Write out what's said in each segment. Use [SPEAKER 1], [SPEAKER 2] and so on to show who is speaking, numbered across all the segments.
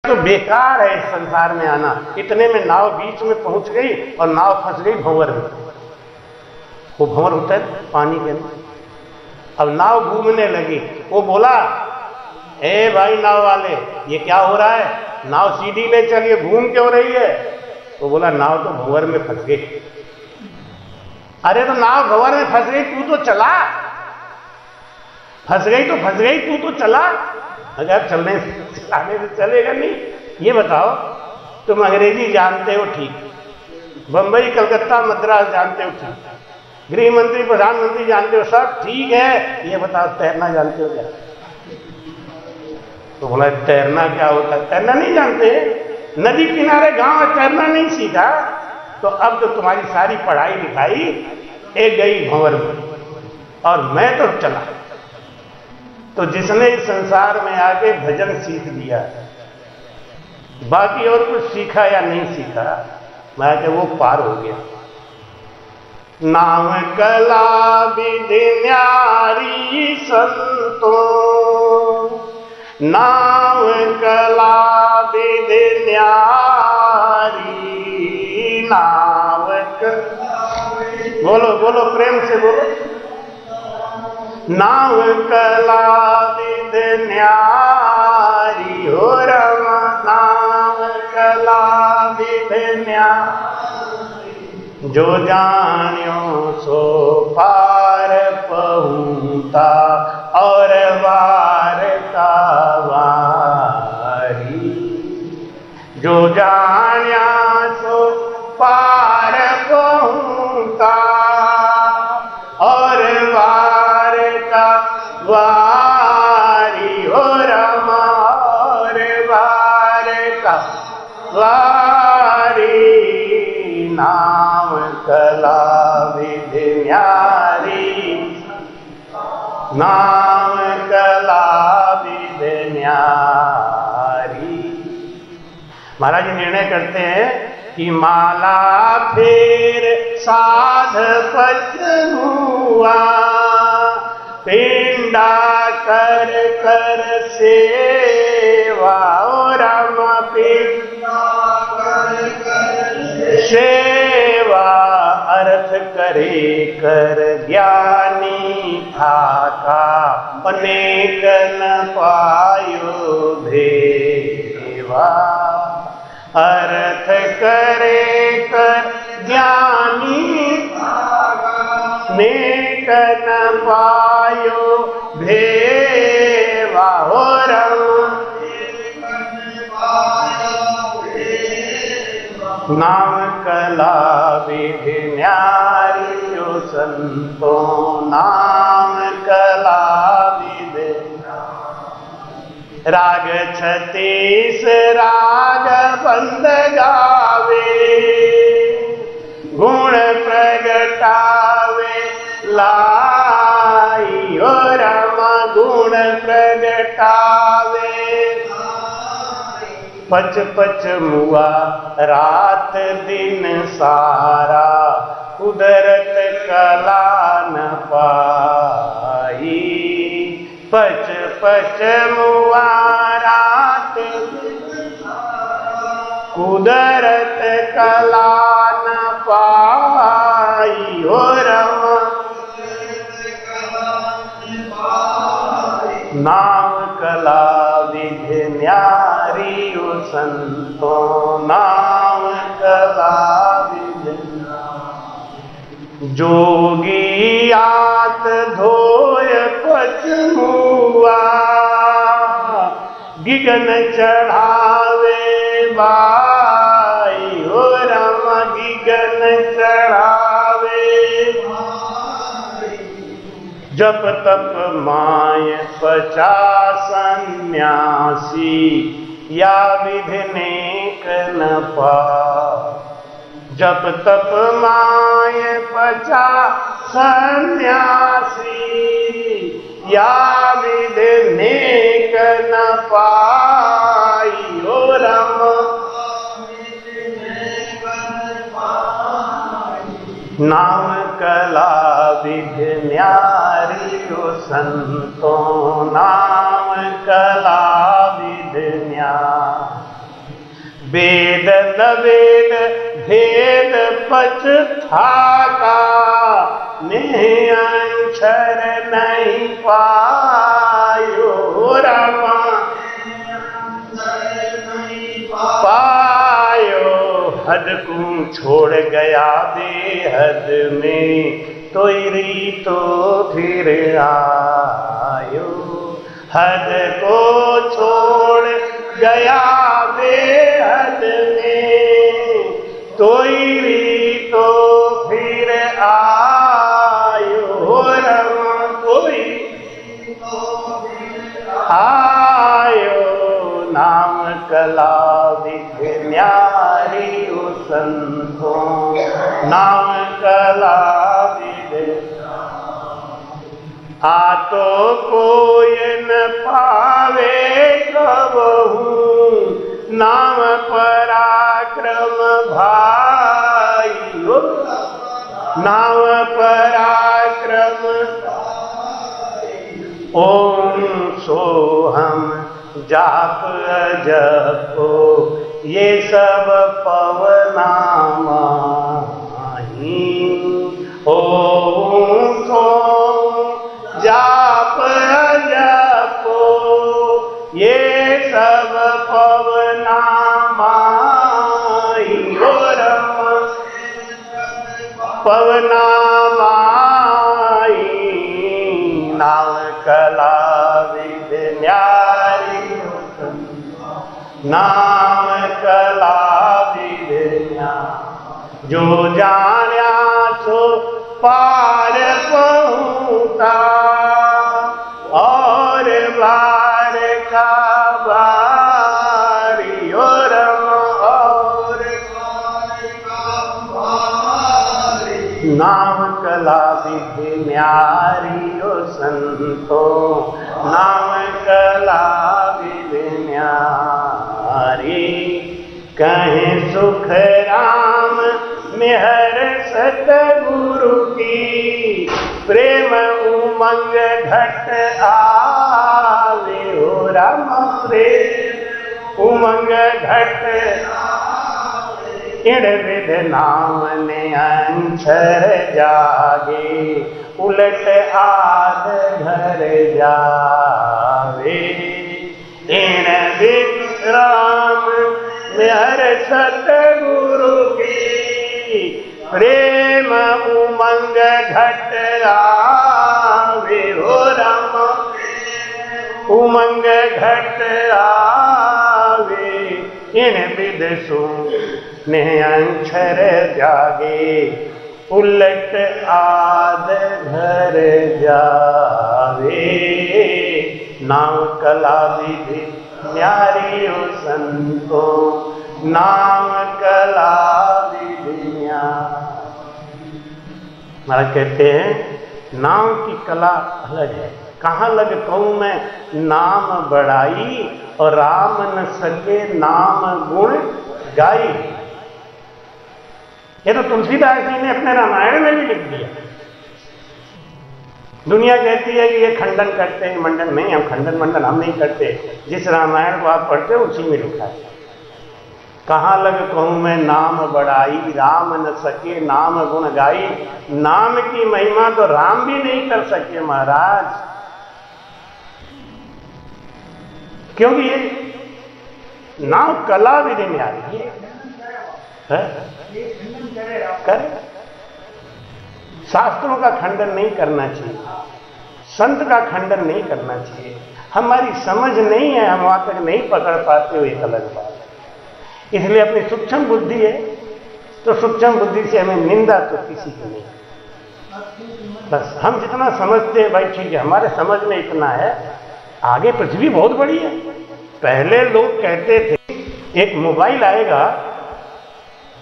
[SPEAKER 1] तो बेकार है इस संसार में आना। इतने में नाव बीच में पहुंच गई और नाव फंस गई भंवर में। वो भंवर होता है पानी के अंदर। अब नाव घूमने लगी। वो बोला, ए भाई नाव वाले, ये क्या हो रहा है? नाव सीधी ले चलिए, घूम क्यों रही है? वो बोला, नाव तो भंवर में फंस गई। अरे तो नाव भंवर में फंस गई, तू तो चला। फंस गई तो फंस गई, तू तो चला। अगर चलाने से चलेगा नहीं। ये बताओ, तुम अंग्रेजी जानते हो ठीक, बंबई कलकत्ता मद्रास जानते हो ठीक, गृह मंत्री प्रधानमंत्री जानते हो सब ठीक है। ये बताओ तैरना जानते हो क्या? तो बोला, तैरना क्या होता है? तैरना नहीं जानते? नदी किनारे गांव में तैरना नहीं सीखा? तो अब तो तुम्हारी सारी पढ़ाई लिखाई एक गई भंवर में और मैं तो चला। तो जिसने इस संसार में आके भजन सीख लिया, बाकी और कुछ सीखा या नहीं सीखा, मैं कि वो पार हो गया। नाम कला विधि न्यारी संतो, नाम कला विधि न्यारी, नाम बोलो बोलो प्रेम से बोलो। नाव कला विधि न्यारी हो रम, नाव कला विधि न्यारी, जो जान्यो सो पार पहुँता और वार का वारी, जो जान्या सो पार पहुँता और वार का वारी हो रमा, और वार का वारी, नाम कला विधि न्यारी, नाम कला विधि न्यारी। महाराज जी निर्णय करते हैं कि माला फेर साध पच हुआ, पिंडा कर कर सेवा, और राम पिंडा कर कर सेवा, अर्थ करे कर ज्ञानी थाका, अनेक न पायो भेवा, अर्थ करे कर ज्ञानी नेक न पायो भेवा, हो रम नाम कला विधि न्यारी, जो संतो नाम कला विधि। राग 36 राग बंद गावे, गुण प्रगटावे लाई, हो रम गुण प्रगटावे, पच पच मुआ रात दिन सारा, कुदरत कला न पाई, पच पच मुआ रात कुदरत कला न पाई, हो रम नाम कला विधि न्यारी, ओ संतो नाम कला विधि। जोगी आत धोय पच मुआ, गिगन चढ़ावे बाई, हो रम गिगन चढ़ावे, जप तप माय 50 सन्यासी, या विधि नेक न पा, जप तप माय 50 सन्यासी, या विधि नेक न पाई, हो रम नाम कला विधि न्यारी, ओ संतो नाम कला विधि। विधिन्या वेद न वेद भेद पछताका निअक्षर नहीं पायो रमा पायो हद को छोड़ गया बेहद में तोरी तो फिर आयो हद को छोड़ गया बेहद में तोरी तो फिर आयो रमा कोई आयो नाम कला विधि न्यारी संतों नाम कला विधि आ तो कोई न पावे कबहू नाम पराक्रम भाई नाम पराक्रम ओम सोहम जाप जपो ये सब पवनामा ओम सोम जाप जपो ये सब पवनामा पवनामा नाम कला विधि न्यारी नाम कला विधि जो जान्या सो पार पहुँचा और बार का बारी और नाम कला विधि न्यारी ओ संतो नाम कला विधि न्यारी कहीं सुख राम मेहर सतगुरु की प्रेम उमंग घट आवे हो राम प्रेम उमंग घट इण विध नाम ने अंशर जागे उलट आद घर जावे इण विध राम मेहर सतगुरु की प्रेम उमंग घट आवे हो राम उमंग घट आवे इन विध ने अंशर जागे उलट आद घर जावे नाम कला विधि न्यारी ओ संतो नाम कला विधि महाराज कहते हैं नाम की कला अलग है। कहाँ लग कहूँ मैं नाम बढ़ाई और राम न सके नाम गुण गाई। ये तो तुलसीदास जी ने अपने रामायण में भी लिख दिया। दुनिया कहती है कि ये खंडन करते हैं मंडन नहीं, हम खंडन मंडन हम नहीं करते। जिस रामायण को आप पढ़ते हो उसी में लिखा है। कहाँ लग कहूँ मैं नाम बढ़ाई राम न सके नाम गुण गाई। नाम की महिमा तो राम भी नहीं कर सके महाराज, क्योंकि ये नाम कला विधि में आ रही है। कर शास्त्रों का खंडन नहीं करना चाहिए, संत का खंडन नहीं करना चाहिए। हमारी समझ नहीं है, हम वहां तक नहीं पकड़ पाते हुए एक अलग बात है। इसलिए अपनी सूक्ष्म बुद्धि है तो सूक्ष्म बुद्धि से हमें निंदा तो किसी की नहीं। बस हम जितना समझते हैं भाई ठीक है, हमारे समझ में इतना है। आगे पृथ्वी बहुत बड़ी है। पहले लोग कहते थे एक मोबाइल आएगा,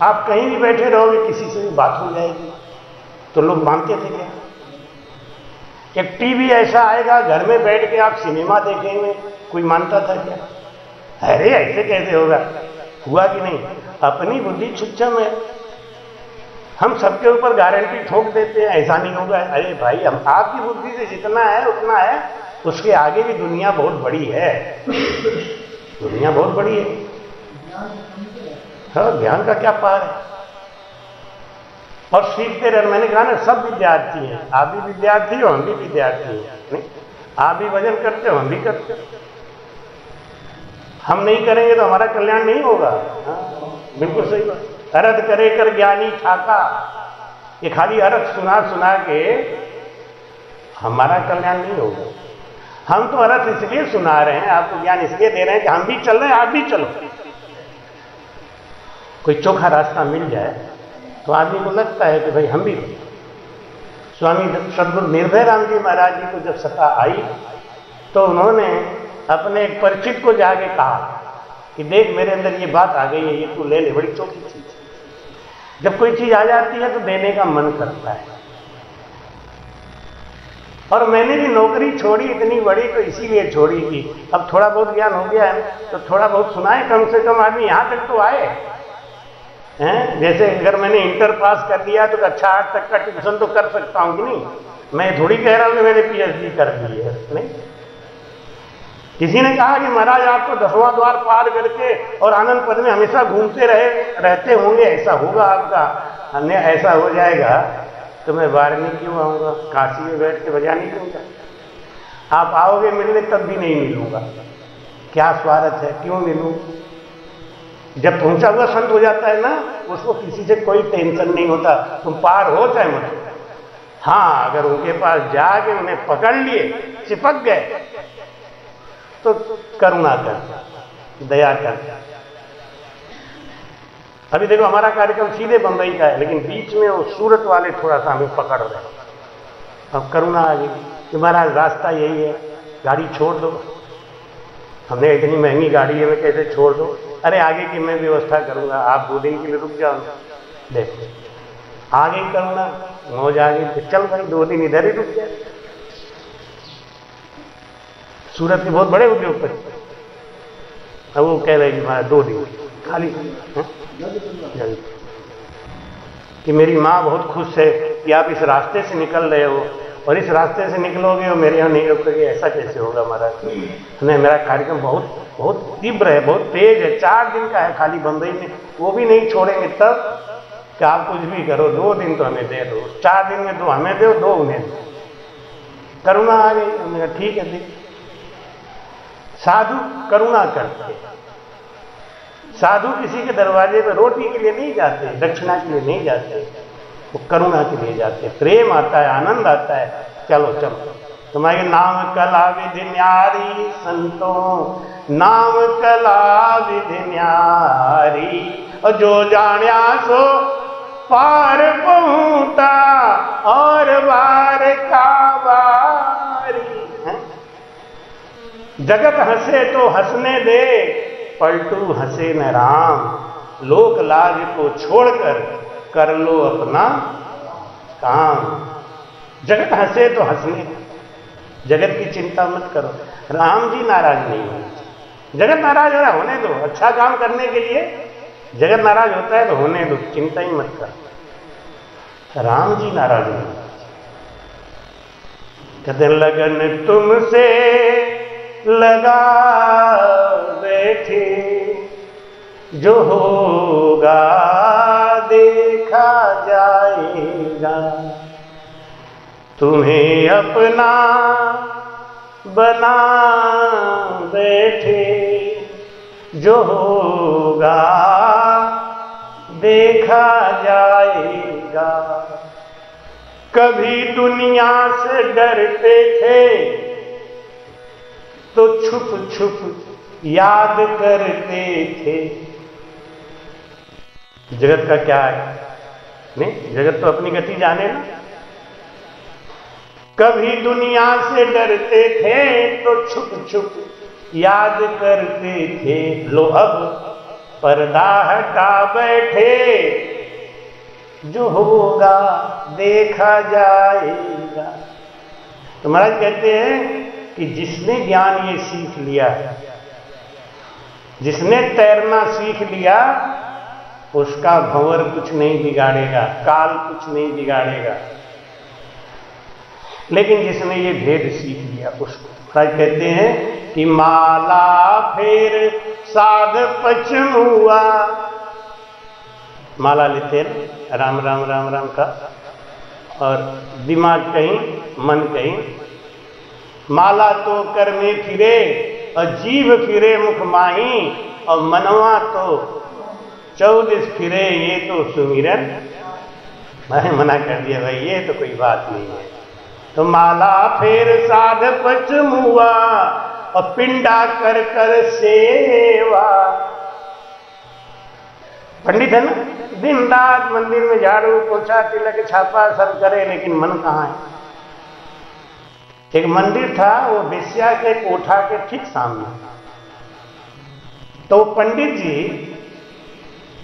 [SPEAKER 1] आप कहीं भी बैठे रहोगे किसी से भी बात हो जाएगी, तो लोग मानते थे क्या? एक टीवी ऐसा आएगा, घर में बैठ के आप सिनेमा देखेंगे, कोई मानता था क्या? अरे ऐसे कैसे होगा? हुआ कि नहीं? अपनी बुद्धि सूक्ष्म है, हम सबके ऊपर गारंटी ठोक देते हैं ऐसा नहीं होगा। अरे भाई, हम आपकी बुद्धि से जितना है उतना है, उसके आगे भी दुनिया बहुत बड़ी है। दुनिया बहुत बड़ी है। हाँ, ज्ञान का क्या पार है। और सीखते रहे। मैंने कहा ना, सब विद्यार्थी हैं। आप भी विद्यार्थी हो, हम भी विद्यार्थी हैं। नहीं, आप भी भजन करते हो, हम भी करते हो। हम नहीं करेंगे तो हमारा कल्याण नहीं होगा। हाँ, बिल्कुल सही बात। अरथ करे कर ज्ञानी ठाका, ये खाली अर्थ सुना सुना के हमारा कल्याण नहीं होगा। हम तो अर्थ इसलिए सुना रहे हैं, आपको ज्ञान इसलिए दे रहे हैं कि हम भी चल रहे हैं, आप भी चलो। कोई चोखा रास्ता मिल जाए तो आदमी को लगता है कि भाई हम भी। स्वामी सद्गुरु निर्भय राम जी महाराज जी को जब सत्ता आई तो उन्होंने अपने एक परिचित को जाके कहा कि देख, मेरे अंदर ये बात आ गई है, ये तू ले ले, बड़ी चोखी चीज। जब कोई चीज आ जाती है तो देने का मन करता है। और मैंने भी नौकरी छोड़ी इतनी बड़ी तो इसीलिए छोड़ी थी। अब थोड़ा बहुत ज्ञान हो गया है तो थोड़ा बहुत सुनाए, कम से कम आदमी यहां तक तो आए हैं। जैसे अगर मैंने इंटर पास कर लिया तो अच्छा 8 तक का ट्यूशन तो कर सकता हूं कि नहीं। मैं थोड़ी कह रहा हूं कि मैंने पीएचडी कर ली है। नहीं, किसी ने कहा कि महाराज आपको 10वां द्वार पार करके और आनंद पद में हमेशा घूमते रहते होंगे, ऐसा होगा आपका, अन्य ऐसा हो जाएगा तो मैं वाराणसी क्यों आऊंगा, काशी में बैठ के बजा नहीं दूंगा। आप आओगे मिलने तब भी नहीं मिलूंगा। क्या स्वार्थ है, क्यों मिलूं। जब पहुंचा हुआ संत हो जाता है ना, उसको किसी से कोई टेंशन नहीं होता, तुम पार हो चाहे मत। हाँ, अगर उनके पास जाके उन्हें पकड़ लिए, चिपक गए तो करुणा कर, दया कर। अभी देखो हमारा कार्यक्रम सीधे बंबई का है, लेकिन बीच में वो सूरत वाले थोड़ा सा हमें पकड़ रहे। अब करुणा आ गई कि महाराज रास्ता यही है, गाड़ी छोड़ दो। हमने इतनी महंगी गाड़ी है, मैं कैसे छोड़ दो। अरे आगे की मैं व्यवस्था करूंगा, आप 2 दिन के लिए रुक जाओ। देखो आगे ही करूंगा, मौज आ गई, चल भाई 2 दिन इधर ही रुक जाए। सूरत के बहुत बड़े उद्योगपति, अब वो कह रहे कि हमारा 2 दिन खाली जल्दी। कि मेरी माँ बहुत खुश है कि आप इस रास्ते से निकल रहे हो, और इस रास्ते से निकलोगे और मेरे यहाँ नहीं रुकोगे, ऐसा कैसे होगा महाराज। नहीं, मेरा कार्यक्रम बहुत बहुत तीव्र है, बहुत तेज है, 4 दिन का है खाली बंबई में, वो भी नहीं छोड़ेंगे तब कि आप कुछ भी करो, 2 दिन तो हमें दे दो, 4 दिन में 2 हमें दो, 2 उन्हें दो। करुणा आ गई, हमने कहा ठीक है दी। साधु करुणा करते, साधु किसी के दरवाजे पे रोटी के लिए नहीं जाते, दक्षिणा के लिए नहीं जाते, वो करुणा के लिए जाते। प्रेम आता है, आनंद आता है, चलो चलो तुम्हारे नाम कला विधि न्यारी संतों, नाम कला विधि न्यारी, और जो जाण्या सो पार पहुंचा और बार का बारी। जगत हंसे तो हंसने दे, पलटू हंसे न राम, लोक लाज को छोड़कर कर लो अपना काम। जगत हंसे तो हंसने, जगत की चिंता मत करो। राम जी नाराज नहीं होंगे। जगत नाराज हो रहा होने दो, अच्छा काम करने के लिए जगत नाराज होता है तो होने दो, चिंता ही मत कर। राम जी नाराज नहीं। कहते लगन तुमसे लगा बैठे, जो होगा देखा जाएगा, तुम्हें अपना बना बैठे, जो होगा देखा जाएगा। कभी दुनिया से डरते थे तो छुप छुप याद करते थे। जगत का क्या है, नहीं, जगत तो अपनी गति जाने ना। कभी दुनिया से डरते थे तो छुप छुप याद करते थे, लो अब पर्दा हटा बैठे, जो होगा देखा जाएगा। तो महाराज कहते हैं कि जिसने ज्ञान ये सीख लिया, जिसने तैरना सीख लिया, उसका भंवर कुछ नहीं बिगाड़ेगा, काल कुछ नहीं बिगाड़ेगा। लेकिन जिसने ये भेद सीख लिया उसको कहते हैं कि माला फेर साध पचमुआ, माला लेते हैं राम राम राम राम का, और दिमाग कहीं मन कहीं, माला तो कर में फिरे और जीव फिरे मुख माही, और मनवा तो 14 फिरे, ये तो सुमिरन। मैंने मना कर दिया भाई ये तो कोई बात नहीं है। तो माला फेर साध पचमुआ और पिंडा कर कर सेवा। पंडित है ना, दिन रात मंदिर में झाड़ू पोछा तिलक छापा सब करे, लेकिन मन कहाँ है। एक मंदिर था वो बेस्या के कोठा के ठीक सामने, तो पंडित जी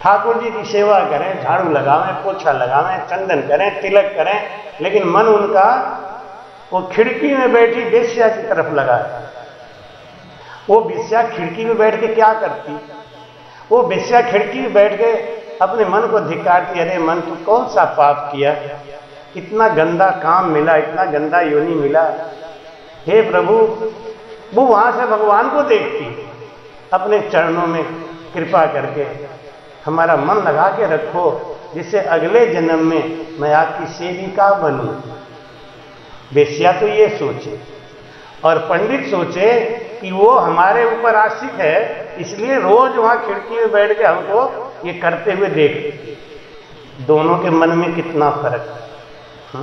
[SPEAKER 1] ठाकुर जी की सेवा करें, झाड़ू लगावें, पोछा लगावें, चंदन करें, तिलक करें, लेकिन मन उनका वो खिड़की में बैठी बेस्या की तरफ लगा है। वो बेस्या खिड़की में बैठ के क्या करती, वो बेस्या खिड़की में बैठ के अपने मन को धिक्कारती, अरे मन तू कौन सा पाप किया, इतना गंदा काम मिला, इतना गंदा योनि मिला, हे प्रभु। वो वहां से भगवान को देखती, अपने चरणों में कृपा करके हमारा मन लगा के रखो, जिससे अगले जन्म में मैं आपकी सेविका बनूं। बेस्या तो ये सोचे, और पंडित सोचे कि वो हमारे ऊपर आशिक है, इसलिए रोज वहां खिड़की में बैठ के हमको ये करते हुए देख। दोनों के मन में कितना फर्क है।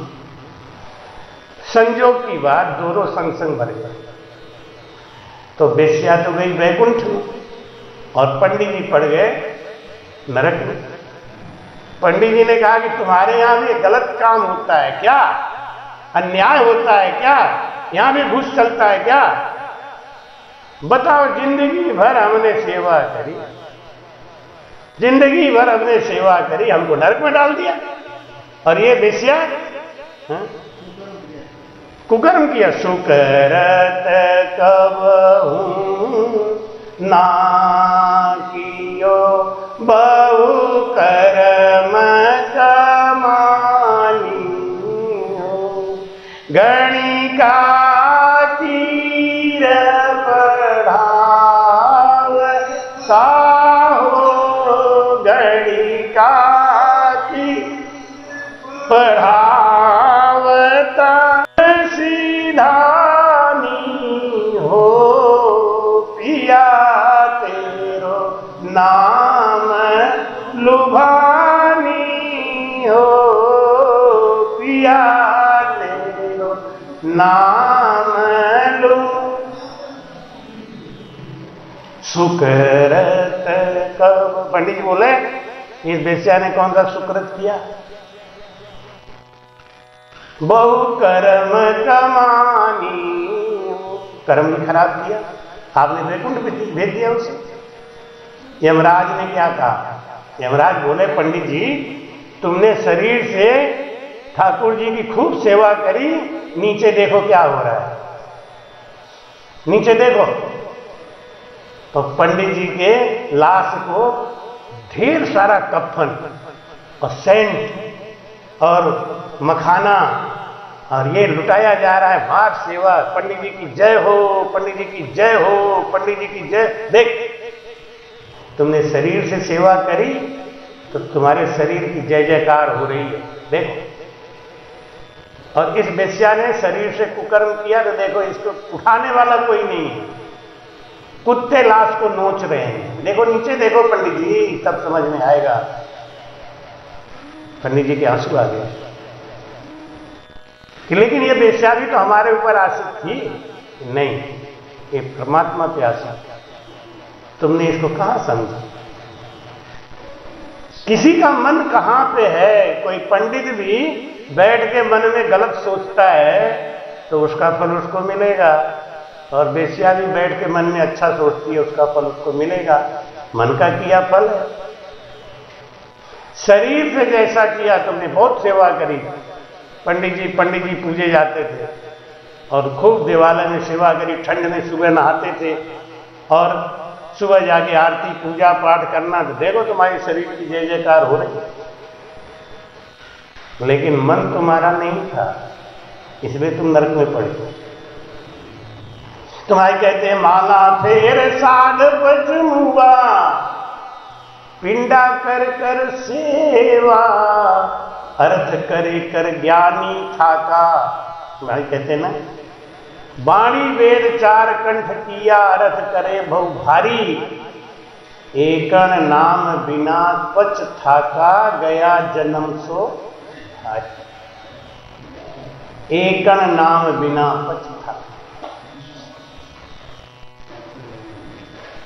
[SPEAKER 1] संजोग की बात, दोनों संग संग भर गए। तो बेस्या तो गई वैकुंठ में और पंडित जी पड़ गए नरक में। पंडित जी ने कहा कि तुम्हारे यहां भी गलत काम होता है क्या, अन्याय होता है क्या, यहां भी घूस चलता है क्या, बताओ। जिंदगी भर हमने सेवा करी, जिंदगी भर हमने सेवा करी, हमको नरक में डाल दिया। और ये बेस्या कुकर्म किया। सुकरत कबहू ना कियो बहु कर्म कमानी, गणिका तीर पढ़ाव साहो, गणिका की पढ़ावता सीधानी हो, पिया तेरो नाम लुभानी हो, पिया तेरो नाम लु। सुकृत कब, पंडित जी बोले इस बेस्या ने कौन सा सुकृत किया, बहु कर्म कमानी, कर्म भी खराब किया, आपने वैकुंठ भेज दिया उसे। यमराज ने क्या कहा, यमराज बोले पंडित जी तुमने शरीर से ठाकुर जी की खूब सेवा करी, नीचे देखो क्या हो रहा है, नीचे देखो। तो पंडित जी के लाश को ढेर सारा कफन और सेंट और मखाना और ये लुटाया जा रहा है, भाट सेवा, पंडित जी की जय हो, पंडित जी की जय हो, पंडित जी की जय। देख तुमने शरीर से सेवा करी तो तुम्हारे शरीर की जय जयकार हो रही है, देखो। और इस बेस्या ने शरीर से कुकर्म किया तो देखो इसको उठाने वाला कोई नहीं है, कुत्ते लाश को नोच रहे हैं, देखो नीचे देखो पंडित जी, सब समझ में आएगा। पंडित जी के आंसू आ गए। लेकिन ये बेस्या भी तो हमारे ऊपर आशिक थी, नहीं, ये परमात्मा पे आशिक। तुमने इसको कहां समझा, किसी का मन कहां पे है। कोई पंडित भी बैठ के मन में गलत सोचता है तो उसका फल उसको मिलेगा, और बेस्या भी बैठ के मन में अच्छा सोचती है, उसका फल उसको मिलेगा। मन का किया फल है। शरीर से जैसा किया, तुमने बहुत सेवा करी, पंडित जी पूजे जाते थे और खूब देवालय में सेवा करी, ठंड में सुबह नहाते थे और सुबह जाके आरती पूजा पाठ करना, तो देखो तुम्हारे शरीर की जय जयकार हो रही। लेकिन मन तुम्हारा नहीं था, इसलिए तुम नरक में पड़े। तुम्हारे कहते हैं माला फेर साध बजमुआ, पिंडा कर कर सेवा, अर्थ करे कर ज्ञानी ठाका। तुम्हारे कहते हैं ना, वाणी वेद चार कंठ किया, अर्थ करे बहु भारी, एकण नाम बिना पच ठाका, गया जन्म सो भारी। एकण नाम बिना पच ठाका।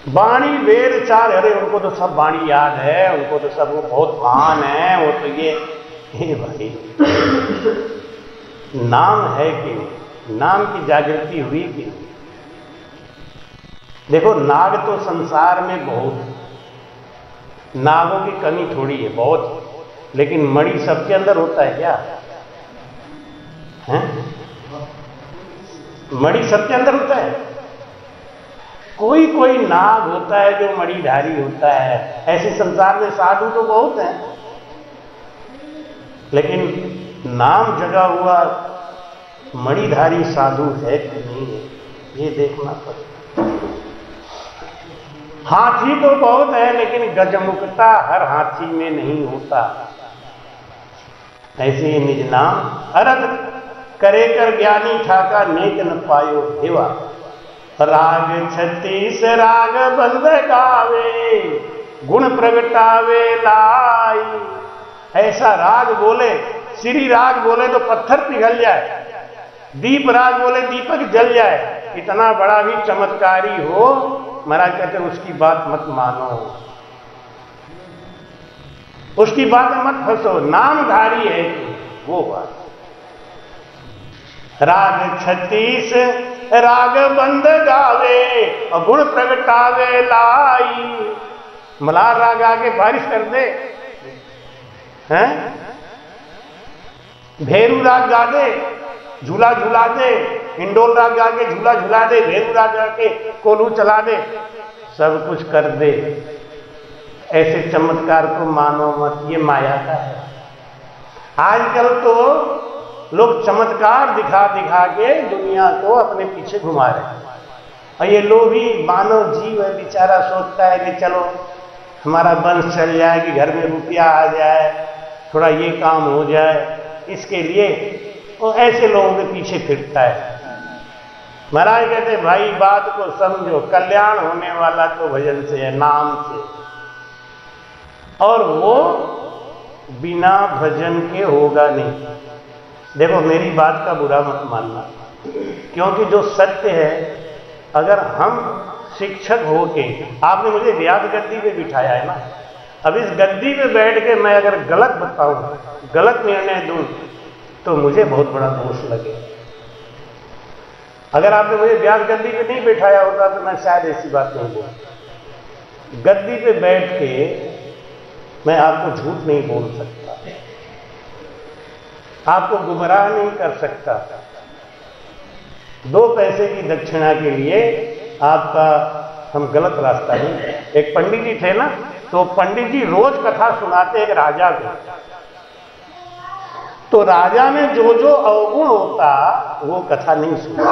[SPEAKER 1] वाणी वेद चार, अरे उनको तो सब वाणी याद है, उनको तो सब वो बहुत महान है, वो तो ये भाई नाम है कि नाम की जागृति हुई कि देखो, नाग तो संसार में बहुत, नागों की कमी थोड़ी है, बहुत, लेकिन मणि सबके अंदर होता है क्या है? मणि सबके अंदर होता है? कोई कोई नाग होता है जो मणिधारी होता है। ऐसे संसार में साधु तो बहुत हैं, लेकिन नाम जगा हुआ मणिधारी साधु है कि नहीं है, ये देखना पड़ेगा। हाथी तो बहुत है, लेकिन गजमुखता हर हाथी में नहीं होता। ऐसे निज नाम अरद करे कर ज्ञानी ठाका, नेक न पायो देवा। राग 36 राग बंद गावे, गुण प्रगटावे लाई। ऐसा राग बोले, श्री राग बोले तो पत्थर पिघल जाए, दीप राग बोले दीपक जल जाए। इतना बड़ा भी चमत्कारी हो, महाराज कहते उसकी बात मत मानो, उसकी बात में मत फंसो, नामधारी है वो बात। राग 36 राग बंद गावे, और गुण प्रगटावे लाई। मलार राग आके बारिश कर दे, हैं? भेरू राग गा दे, झूला झूला दे, हिंडोल राग गा के झूला झूला दे, भेरू राग गा के कोलू चला दे, सब कुछ कर दे। ऐसे चमत्कार को मानो मत, ये माया का है। आजकल तो लोग चमत्कार दिखा दिखा के दुनिया को अपने पीछे घुमा रहे हैं। और ये लोभी मानव जीव है, बेचारा सोचता है कि चलो हमारा वंश चल जाए, कि घर में रुपया आ जाए, थोड़ा ये काम हो जाए, इसके लिए वो ऐसे लोगों के पीछे फिरता है। महाराज कहते भाई बात को समझो, कल्याण होने वाला तो भजन से है, नाम से, और वो बिना भजन के होगा नहीं। देखो मेरी बात का बुरा मत मानना, क्योंकि जो सत्य है, अगर हम शिक्षक होके, आपने मुझे व्यास गद्दी पे बिठाया है ना, अब इस गद्दी पे बैठ के मैं अगर गलत बताऊं, गलत निर्णय दूं, तो मुझे बहुत बड़ा दोष लगे। अगर आपने मुझे व्यास गद्दी पे नहीं बिठाया होता तो मैं शायद ऐसी बात नहीं बोलता। गद्दी पे बैठ के मैं आपको झूठ नहीं बोल सकता, आपको गुमराह नहीं कर सकता। 2 पैसे की दक्षिणा के लिए आपका हम गलत रास्ता नहीं। एक पंडित जी थे ना, तो पंडित जी रोज कथा सुनाते एक राजा को, तो राजा में जो जो अवगुण होता वो कथा नहीं सुना,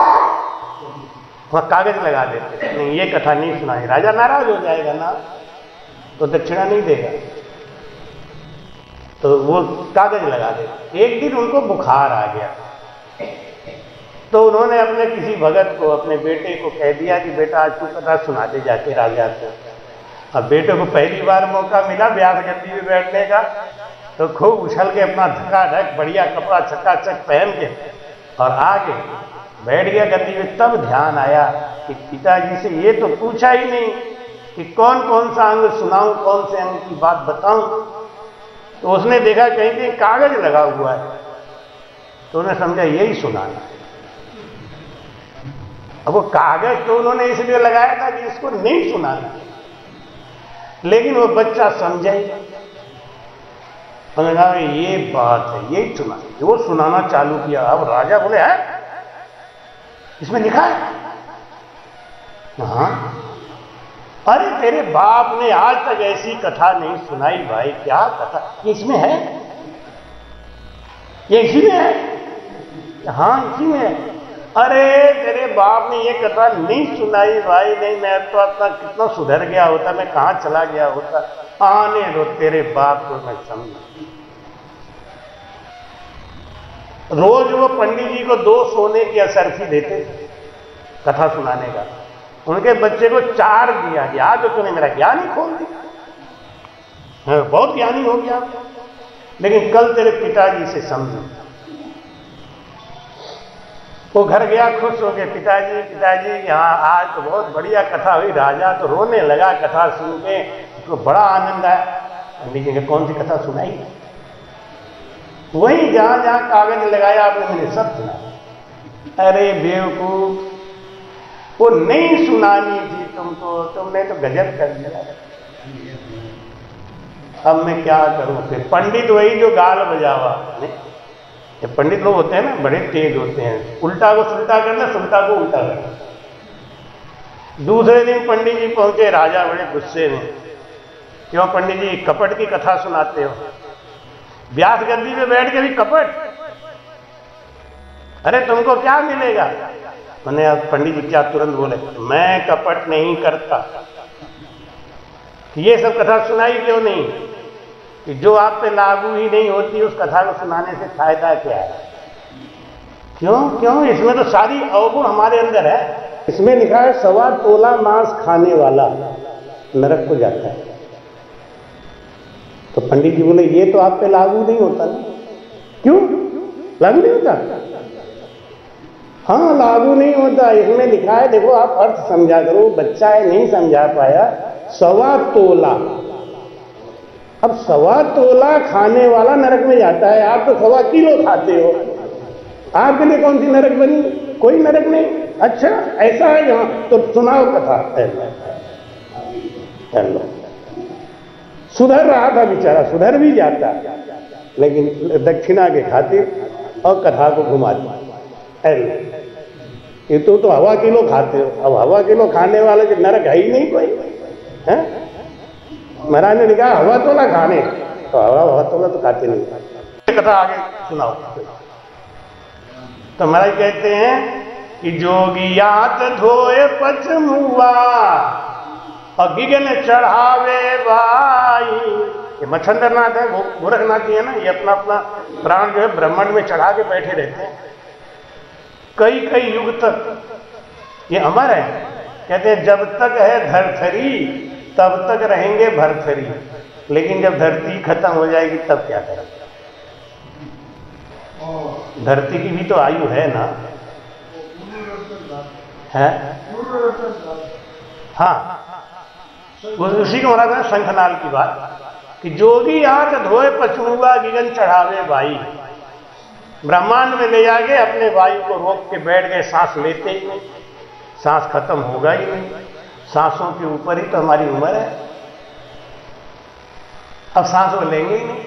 [SPEAKER 1] वहां कागज लगा देते, नहीं ये कथा नहीं सुनाई। राजा नाराज हो जाएगा ना, तो दक्षिणा नहीं देगा, तो वो कागज लगा देते। एक दिन उनको बुखार आ गया, तो उन्होंने अपने किसी भगत को, अपने बेटे को कह दिया कि बेटा आज तू कथा सुना दे जाके राजा को। अब बेटे को पहली बार मौका मिला व्यास गद्दी में बैठने का, तो खूब उछल के अपना धक्का-धक बढ़िया कपड़ा चकाचक पहन के और आके बैठ गया गद्दी में। तब ध्यान आया कि पिताजी से ये तो पूछा ही नहीं कि कौन कौन सा अंग सुनाऊं, कौन से अंग की बात बताऊं। तो उसने देखा कहीं कहीं कागज लगा हुआ है, तो उन्हें समझा यही सुनाना। अब वो कागज तो उन्होंने इसलिए लगाया था कि इसको नहीं सुनाना, लेकिन वो बच्चा समझे, उन्होंने कहा ये बात है, यही सुना। वो सुनाना चालू किया। अब राजा बोले है इसमें लिखा है? हाँ। अरे तेरे बाप ने आज तक ऐसी कथा नहीं सुनाई भाई, क्या कथा? ये इसमें है, ये इसी में है? हाँ इसी में है। अरे तेरे बाप ने ये कथा नहीं सुनाई भाई, नहीं मैं तो अपना कितना सुधर गया होता, मैं कहाँ चला गया होता। आने दो तेरे बाप को, मैं समझा। रोज वो पंडित जी को 2 सोने की असरफी देते कथा सुनाने का, उनके बच्चे को 4 दिया। याद तो तूने मेरा ज्ञान ही खोल दिया, बहुत ज्ञानी हो गया। लेकिन कल तेरे पिताजी से समझो। वो घर गया खुश हो गए, पिताजी पिताजी यहाँ आज तो बहुत बढ़िया कथा हुई। राजा तो रोने लगा कथा सुन के, उसको बड़ा आनंद आया। पंडित जी ने कौन सी कथा सुनाई? वही जहां जहां कागज लगाया आपने, मैंने सब सुना। अरे बेवकूफ, वो नहीं सुनानी थी तुमको, तुमने तो गजब कर दिया। अब मैं क्या करूं? फिर पंडित वही जो गाल बजावा। ये पंडित लोग होते हैं ना, बड़े तेज होते हैं, उल्टा को सुल्टा करना, सुल्टा को उल्टा करना। दूसरे दिन पंडित जी पहुंचे, राजा बड़े गुस्से में। क्यों पंडित जी कपट की कथा सुनाते हो? व्यास गद्दी पे बैठ के भी कपट? अरे तुमको क्या मिलेगा? मैंने अब पंडित जी क्या तुरंत बोले, मैं कपट नहीं करता। ये सब कथा सुनाई क्यों नहीं? कि जो आप पे लागू ही नहीं होती, उस कथा को सुनाने से फायदा क्या है? क्यों? इसमें तो सारी अवगुण हमारे अंदर है। इसमें लिखा है 1.25 तोला मांस खाने वाला नरक को जाता है। तो पंडित जी बोले ये तो आप पे लागू नहीं होता ना। क्यों लागू नहीं होता? हाँ लागू नहीं होता, इसमें लिखा है, देखो आप अर्थ समझा करो, बच्चा है नहीं समझा पाया। 1.25 तोला, अब 1.25 तोला खाने वाला नरक में जाता है। आप तो 1.25 किलो खाते हो, आपके लिए कौन सी नरक बनी? कोई नरक नहीं। अच्छा ऐसा है यहाँ, तो सुनाओ कथा। चलो सुधर रहा था बेचारा, सुधर भी जाता, लेकिन दक्षिणा के खातिर और कथा को घुमा दिया। ये तो 1.25 किलो खाते हो, अब 1.25 किलो खाने वाले के नरक है ही नहीं कोई है। महाराज ने लिखा 1.25 तोला खाने, तो 1.25 तोला तो खाते नहीं। कथा आगे सुनाओ। तो महाराज कहते हैं कि जोगियात धोए पचमुआ और गिगन चढ़ावे भाई। ये मच्छंदरनाथ है, गोरखनाथ जी है ना, ये अपना अपना प्राण जो है ब्रह्मांड में चढ़ा के बैठे रहते हैं कई युग तक। ये अमर है। कहते हैं जब तक है धरथरी तब तक रहेंगे भरथरी, लेकिन जब धरती खत्म हो जाएगी तब क्या करेंगे? धरती की भी तो आयु है ना, है? हाँ उसी को महाराज है शंखनाल की बात कि जोगी आंख धोए पचमुआ गिगन चढ़ावे भाई। ब्रह्मांड में ले जाके अपने वायु को रोक के बैठ गए, सांस लेते ही नहीं, सांस खत्म होगा ही नहीं। सांसों के ऊपर ही तो हमारी उम्र है। अब सांस वो लेंगे ही नहीं।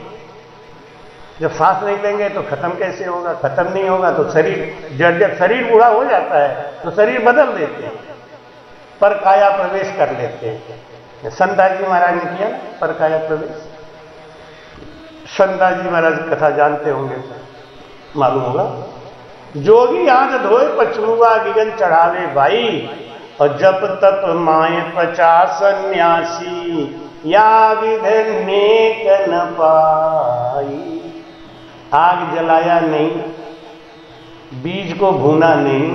[SPEAKER 1] जब सांस नहीं लेंगे तो खत्म कैसे होगा? खत्म नहीं होगा तो शरीर, जब शरीर बूढ़ा हो जाता है तो शरीर बदल देते हैं, पर काया प्रवेश कर लेते हैं। संताजी जी महाराज ने किया पर काया प्रवेश। संताजी जी महाराज कथा जानते होंगे, मालूम होगा। जोगी आंख धोए पचमुआ गिगन चढ़ावे भाई, और जब तप माए 50 सन्यासी या विधि नेक न पाई। आग जलाया नहीं, बीज को भूना नहीं,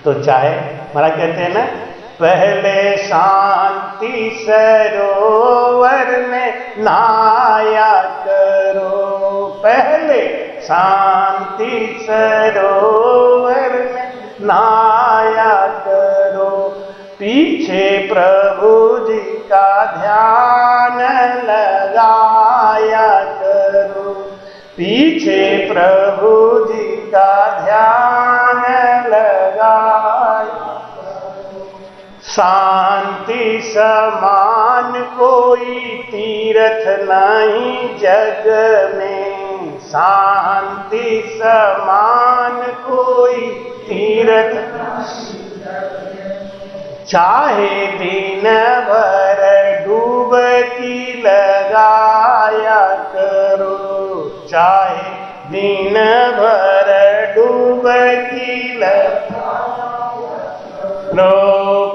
[SPEAKER 1] तो चाहे महाराज कहते हैं ना, पहले शांति सरोवर में नहाया करो। पहले शांति सरोवर में नहाया करो, पीछे प्रभु जी का ध्यान लगाया करो। पीछे प्रभु जी का ध्यान लगाया। शांति समान कोई तीर्थ नहीं जग में। शांति समान कोई तीर्थ, चाहे दिन भर डूबकी लगाया करो। चाहे दिन भर डूब डूबती लो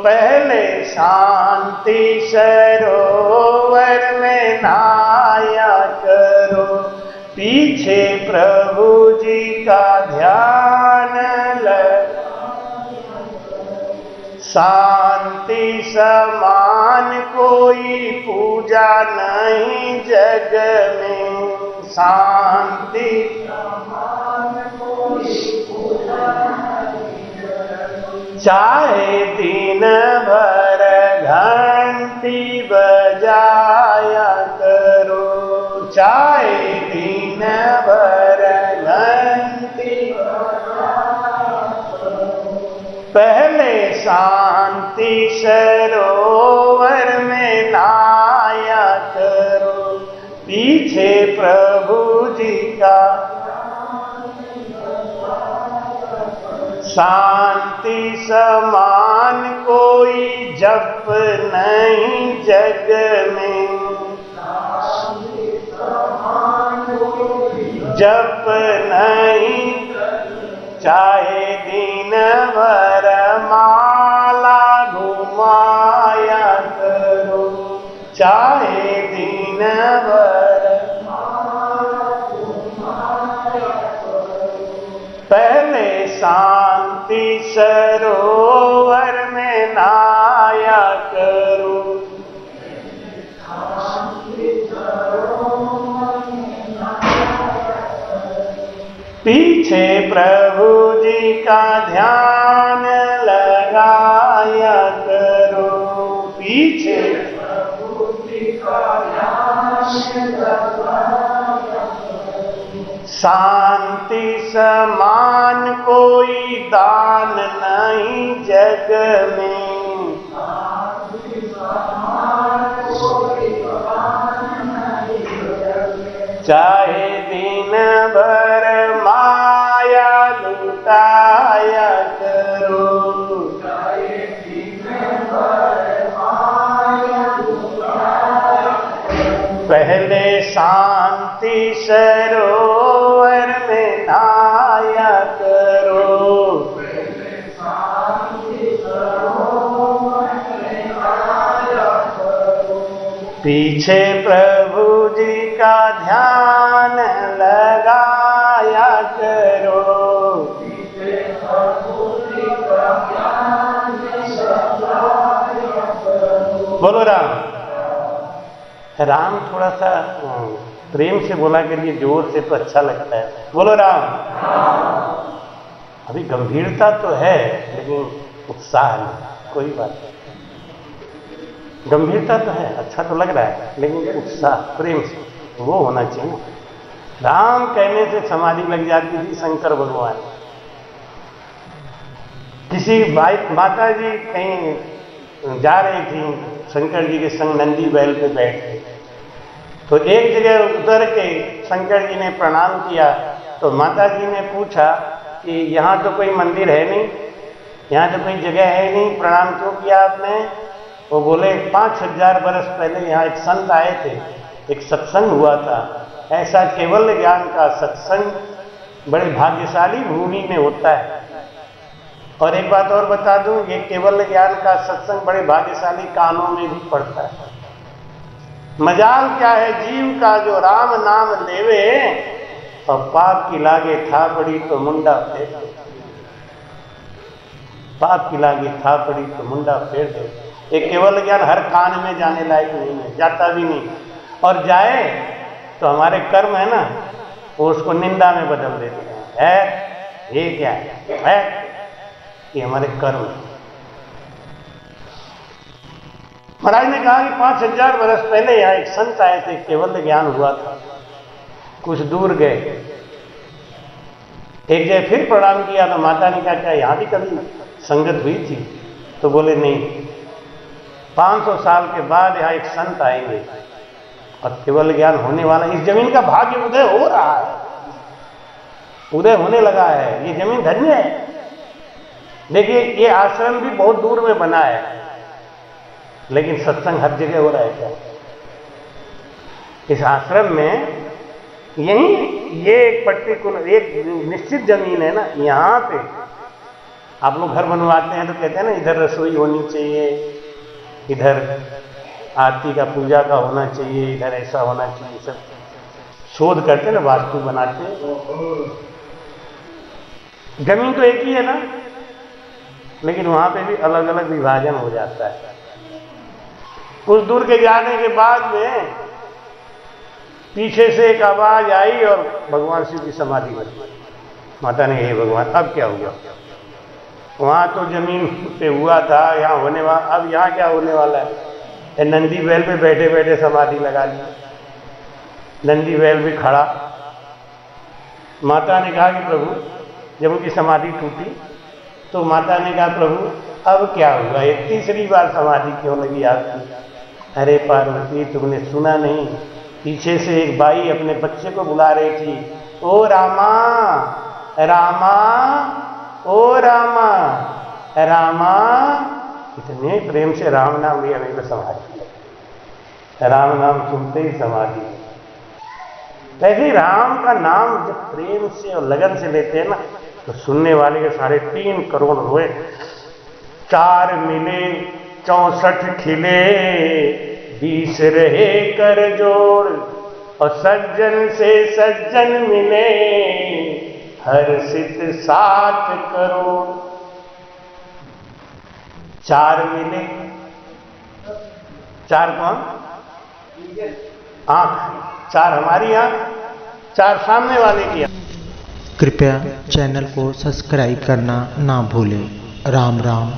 [SPEAKER 1] पहले शांति सरोवर में नहाया करो, पीछे प्रभु जी का ध्यान शांति समान कोई पूजा नहीं जग में, शांति समान कोई पूजा नहीं जग में। चाहे दिन भर घंटी बजाया करो, चाहे दिन भर घंटी पहले शांति सरोवर में नहाया करो, पीछे प्रभु जी का शांति समान कोई जप नहीं जग में, जप नहीं चाहे दिन भर माला घुमाया करो, चाहे दिन भर पहले शांति सरोवर में नहाया करो, पीछे प्रभु जी का ध्यान लगाया करो, पीछे प्रभु जी का ध्यान लगाया करो। शांति समान कोई दान नहीं जग में, शांति समान कोई दान नहीं जग में। चाहे दिन भर माया लुटाया करो, चाहे दिन भर माया लुटाया करो, पहले शांति सरोवर में नहाया करो, पहले शांति सरोवर में नहाया करो, पीछे प्रभु जी का ध्यान लगाया करो, पीछे प्रभु जी का ध्यान लगाया करो। बोलो राम। राम थोड़ा सा प्रेम से बोला करिए, जोर से तो अच्छा लगता है। बोलो राम। अभी गंभीरता तो है लेकिन उत्साह नहीं, कोई बात नहीं। गंभीरता तो है, अच्छा तो लग रहा है, लेकिन उत्साह प्रेम से वो होना चाहिए। राम कहने से समाधि लग जाती थी शंकर भगवान। किसी माता जी कहीं जा रही थी शंकर जी के संग नंदी बैल पे बैठ के, तो एक जगह उतर के शंकर जी ने प्रणाम किया, तो माता जी ने पूछा कि यहाँ तो कोई मंदिर है नहीं, यहाँ तो कोई जगह है नहीं, प्रणाम क्यों किया आपने? वो बोले 5000 वर्ष पहले यहाँ एक संत आए थे, एक सत्संग हुआ था। ऐसा केवल ज्ञान का सत्संग बड़े भाग्यशाली भूमि में होता है। और एक बात और बता दूं, ये केवल ज्ञान का सत्संग बड़े भाग्यशाली कानों में भी पड़ता है। मजाल क्या है जीव का जो राम नाम लेवे, और पाप की लागे था पड़ी तो मुंडा फेर दे, पाप की लागे था पड़ी तो मुंडा फेर दे। ये केवल ज्ञान हर कान में जाने लायक नहीं है, जाता भी नहीं, और जाए तो हमारे कर्म है ना, वो उसको निंदा में बदल देते हैं। ये क्या है? ये हमारे कर्म है। महाराज ने कहा कि 5000 वर्ष पहले यहाँ एक संत आए थे, केवल ज्ञान हुआ था। कुछ दूर गए, एक जगह फिर प्रणाम किया, तो माता ने कहा क्या यहाँ भी कभी संगत हुई थी? तो बोले नहीं, 500 साल के बाद यहाँ एक संत आएंगे और केवल ज्ञान होने वाला। इस जमीन का भाग्य उदय हो रहा है, उदय होने लगा है, ये जमीन धन्य है। देखिए ये आश्रम भी बहुत दूर में बना है, लेकिन सत्संग हर जगह हो रहा है क्या? इस आश्रम में यही ये एक पर्टिकुलर एक निश्चित जमीन है ना, यहाँ पे आप लोग घर बनवाते हैं तो कहते हैं ना इधर रसोई होनी चाहिए, इधर आरती का पूजा का होना चाहिए, इधर ऐसा होना चाहिए, सब शोध करते हैं ना, वास्तु बनाते हैं। जमीन तो एक ही है ना, लेकिन वहां पे भी अलग अलग विभाजन हो जाता है। कुछ दूर के जाने के बाद में पीछे से एक आवाज आई और भगवान शिव की समाधि बनी। माता ने, हे भगवान अब क्या हुआ? वहां तो जमीन पे हुआ था, यहाँ होने वाला, अब यहाँ क्या होने वाला है? नंदी बैल पे बैठे बैठे समाधि लगा ली। नंदी बैल भी खड़ा। माता ने कहा कि प्रभु, जब उनकी समाधि टूटी तो माता ने कहा प्रभु अब क्या हुआ? ये तीसरी बार समाधि क्यों लगी आपकी? अरे पार्वती, तुमने सुना नहीं? पीछे से एक बाई अपने बच्चे को बुला रही थी, ओ रामा रामा, ओ रामा रामा। इतने प्रेम से राम नाम लिया, नहीं तो समाधि लगी। राम नाम सुनते ही समाधि। वैसे राम का नाम जब प्रेम से और लगन से लेते हैं ना, तो सुनने वाले के 3.5 करोड़ हुए। 4 मिले 64 खिले, 20 रहे कर जोड़, और सज्जन से सज्जन मिले, हर्षित 7 करोड़। 4 मिले, 4 कौन? आंख, 4 हमारी आंख, 4 सामने वाले की आंख।
[SPEAKER 2] कृपया चैनल को सब्सक्राइब करना ना भूलें। राम राम।